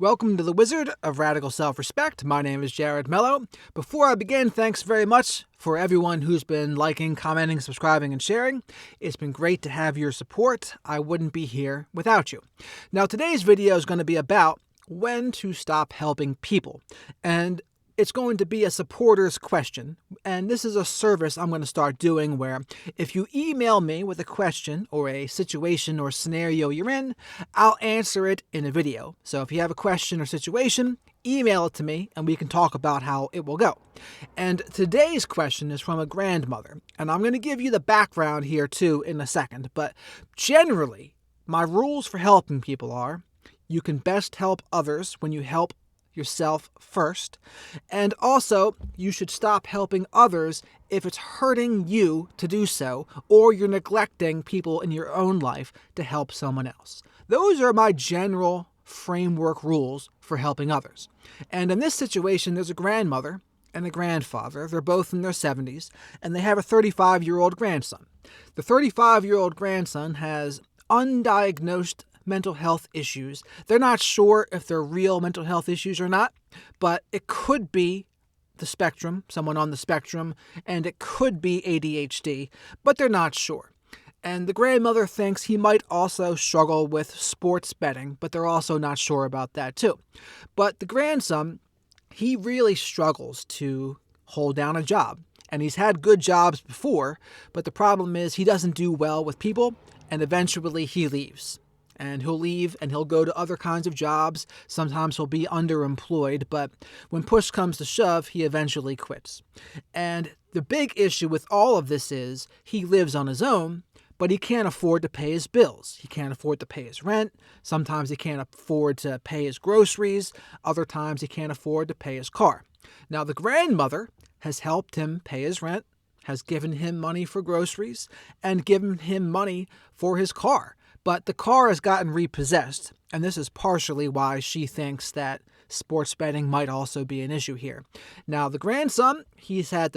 welcome to the Wizard of Radical Self-Respect. My name is Jared Mello. Before I begin, thanks very much for everyone who's been liking, commenting, subscribing, and sharing. It's been great to have your support. I wouldn't be here without you. Now, today's video is going to be about when to stop helping people. And it's going to be a supporter's question, and this is a service I'm going to start doing where if you email me with a question or a situation or scenario you're in, I'll answer it in a video. So if you have a question or situation, email it to me and we can talk about how it will go. And today's question is from a grandmother, and I'm going to give you the background here too in a second, but generally, my rules for helping people are you can best help others when you help yourself first, and also you should stop helping others if it's hurting you to do so or you're neglecting people in your own life to help someone else. Those are my general framework rules for helping others. And in this situation, there's a grandmother and a grandfather. They're both in their 70s, and they have a 35-year-old grandson. The 35-year-old grandson has undiagnosed mental health issues. They're not sure if they're real mental health issues or not, but it could be the spectrum, someone on the spectrum, and it could be ADHD, but they're not sure. And the grandmother thinks he might also struggle with sports betting, but they're also not sure about that too. But the grandson, he really struggles to hold down a job. And he's had good jobs before, but the problem is he doesn't do well with people, and eventually he leaves. And he'll leave and he'll go to other kinds of jobs. Sometimes he'll be underemployed, but when push comes to shove, he eventually quits. And the big issue with all of this is he lives on his own, but he can't afford to pay his bills. He can't afford to pay his rent. Sometimes he can't afford to pay his groceries. Other times he can't afford to pay his car. Now, the grandmother has helped him pay his rent, has given him money for groceries, and given him money for his car. But the car has gotten repossessed, and this is partially why she thinks that sports betting might also be an issue here. Now, the grandson, he's had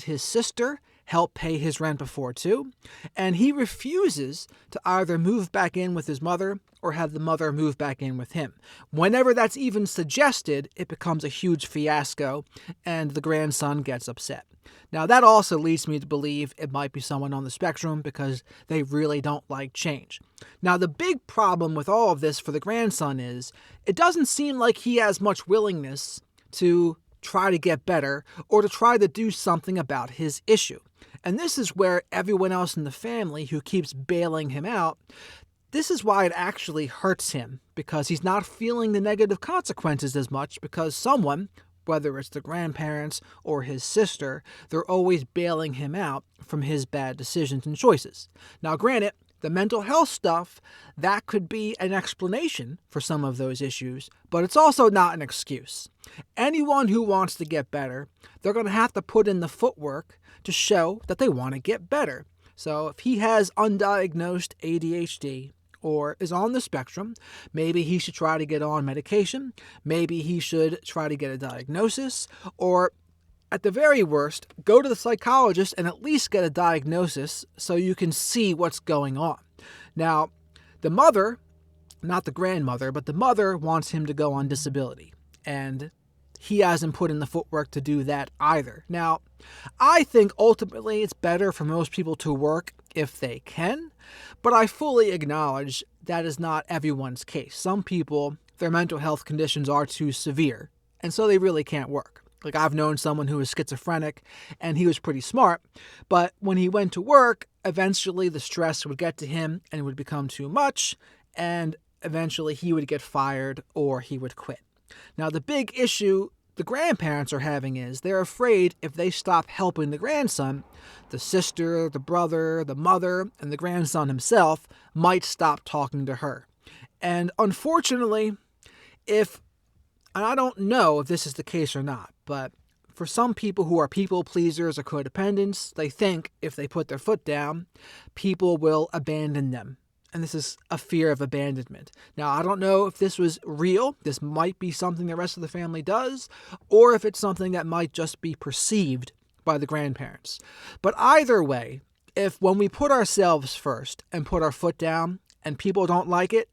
his sister help pay his rent before too, and he refuses to either move back in with his mother or have the mother move back in with him. Whenever that's even suggested, it becomes a huge fiasco, and the grandson gets upset. Now, that also leads me to believe it might be someone on the spectrum because they really don't like change. Now, the big problem with all of this for the grandson is it doesn't seem like he has much willingness to try to get better or to try to do something about his issue. And this is where everyone else in the family who keeps bailing him out, this is why it actually hurts him, because he's not feeling the negative consequences as much because someone, whether it's the grandparents or his sister, they're always bailing him out from his bad decisions and choices. Now, granted, the mental health stuff, that could be an explanation for some of those issues, but it's also not an excuse. Anyone who wants to get better, they're going to have to put in the footwork to show that they want to get better. So if he has undiagnosed ADHD, or is on the spectrum, maybe he should try to get on medication, maybe he should try to get a diagnosis, or at the very worst, go to the psychologist and at least get a diagnosis so you can see what's going on. Now, the mother, not the grandmother, but the mother wants him to go on disability, and he hasn't put in the footwork to do that either. Now, I think ultimately it's better for most people to work if they can, but I fully acknowledge that is not everyone's case. Some people, their mental health conditions are too severe, and so they really can't work. Like, I've known someone who was schizophrenic, and he was pretty smart, but when he went to work, eventually the stress would get to him, and it would become too much, and eventually he would get fired or he would quit. Now, the big issue the grandparents are having is they're afraid if they stop helping the grandson, the sister, the brother, the mother, and the grandson himself might stop talking to her. And unfortunately, and I don't know if this is the case or not, but for some people who are people pleasers or codependents, they think if they put their foot down, people will abandon them. And this is a fear of abandonment. Now, I don't know if this was real. This might be something the rest of the family does, or if it's something that might just be perceived by the grandparents. But either way, if when we put ourselves first and put our foot down and people don't like it,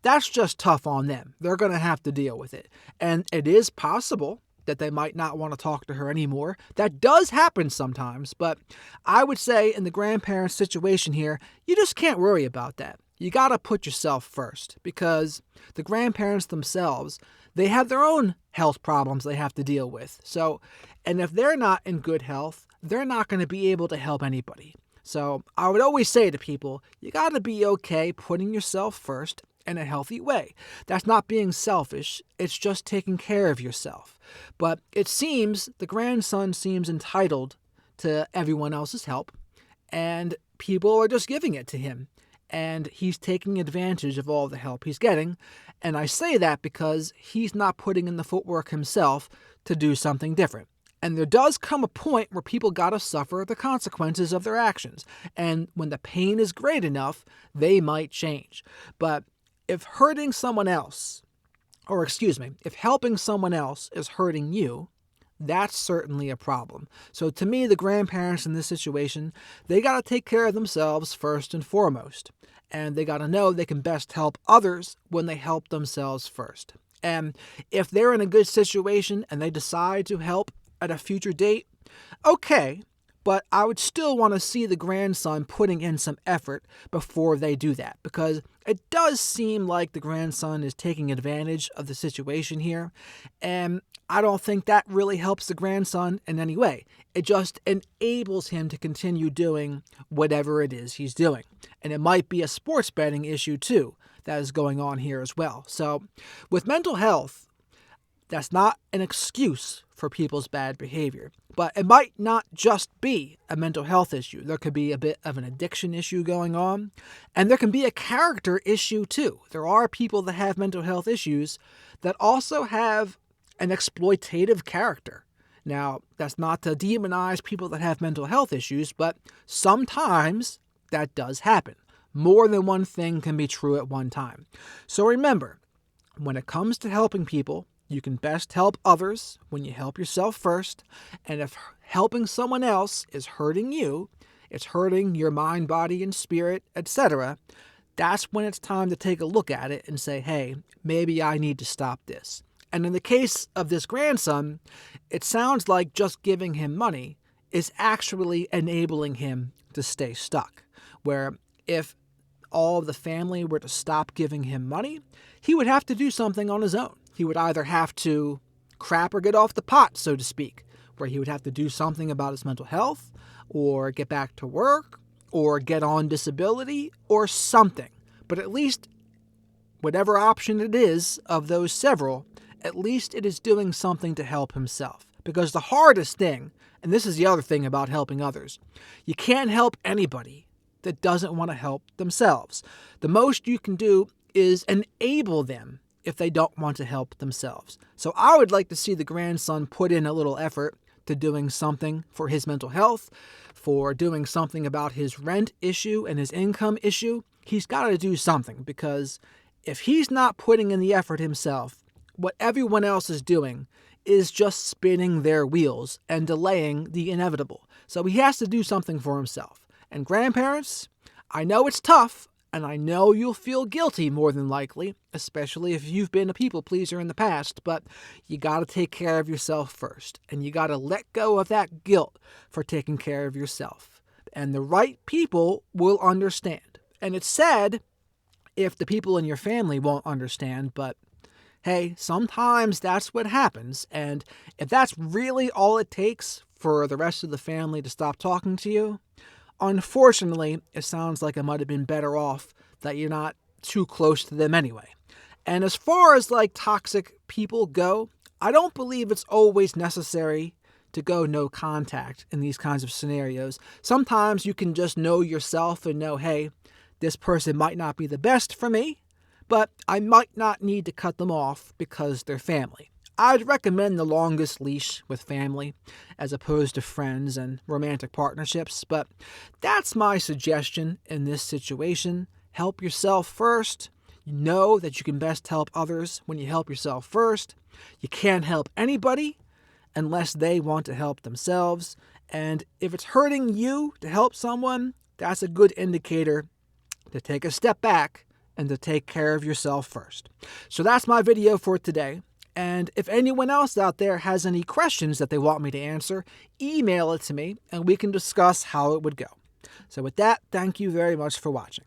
that's just tough on them. They're going to have to deal with it. And it is possible that they might not want to talk to her anymore. That does happen sometimes, but I would say in the grandparents' situation here, you just can't worry about that. You got to put yourself first, because the grandparents themselves, they have their own health problems they have to deal with. So, and if they're not in good health, they're not going to be able to help anybody. So I would always say to people, you got to be okay putting yourself first in a healthy way. That's not being selfish. It's just taking care of yourself. But it seems the grandson seems entitled to everyone else's help, and people are just giving it to him. And he's taking advantage of all the help he's getting. And I say that because he's not putting in the footwork himself to do something different. And there does come a point where people gotta suffer the consequences of their actions. And when the pain is great enough, they might change. But if hurting someone else, if helping someone else is hurting you, that's certainly a problem. So to me, the grandparents in this situation, they got to take care of themselves first and foremost. And they got to know they can best help others when they help themselves first. And if they're in a good situation and they decide to help at a future date, okay, but I would still want to see the grandson putting in some effort before they do that, because it does seem like the grandson is taking advantage of the situation here, and I don't think that really helps the grandson in any way. It just enables him to continue doing whatever it is he's doing. And it might be a sports betting issue too that is going on here as well. So with mental health, that's not an excuse for people's bad behavior. But it might not just be a mental health issue. There could be a bit of an addiction issue going on. And there can be a character issue too. There are people that have mental health issues that also have an exploitative character. Now, that's not to demonize people that have mental health issues, but sometimes that does happen. More than one thing can be true at one time. So remember, when it comes to helping people, you can best help others when you help yourself first. And if helping someone else is hurting you, it's hurting your mind, body, and spirit, etc., that's when it's time to take a look at it and say, hey, maybe I need to stop this. And in the case of this grandson, it sounds like just giving him money is actually enabling him to stay stuck. Where if all of the family were to stop giving him money, he would have to do something on his own. He would either have to crap or get off the pot, so to speak, where he would have to do something about his mental health, or get back to work, or get on disability, or something. But at least, whatever option it is of those several, at least it is doing something to help himself. Because the hardest thing, and this is the other thing about helping others, you can't help anybody that doesn't want to help themselves. The most you can do is enable them if they don't want to help themselves. So I would like to see the grandson put in a little effort to doing something for his mental health, for doing something about his rent issue and his income issue. He's got to do something, because if he's not putting in the effort himself, what everyone else is doing is just spinning their wheels and delaying the inevitable. So he has to do something for himself. And grandparents, I know it's tough, and I know you'll feel guilty more than likely, especially if you've been a people pleaser in the past, but you got to take care of yourself first, and you got to let go of that guilt for taking care of yourself. And the right people will understand. And it's sad if the people in your family won't understand, but hey, sometimes that's what happens. And if that's really all it takes for the rest of the family to stop talking to you, unfortunately, it sounds like it might have been better off that you're not too close to them anyway. And as far as like toxic people go, I don't believe it's always necessary to go no contact in these kinds of scenarios. Sometimes you can just know yourself and know, hey, this person might not be the best for me, but I might not need to cut them off because they're family. I'd recommend the longest leash with family as opposed to friends and romantic partnerships, but that's my suggestion in this situation. Help yourself first. You know that you can best help others when you help yourself first. You can't help anybody unless they want to help themselves. And if it's hurting you to help someone, that's a good indicator to take a step back and to take care of yourself first. So that's my video for today. And if anyone else out there has any questions that they want me to answer, email it to me and we can discuss how it would go. So with that, thank you very much for watching.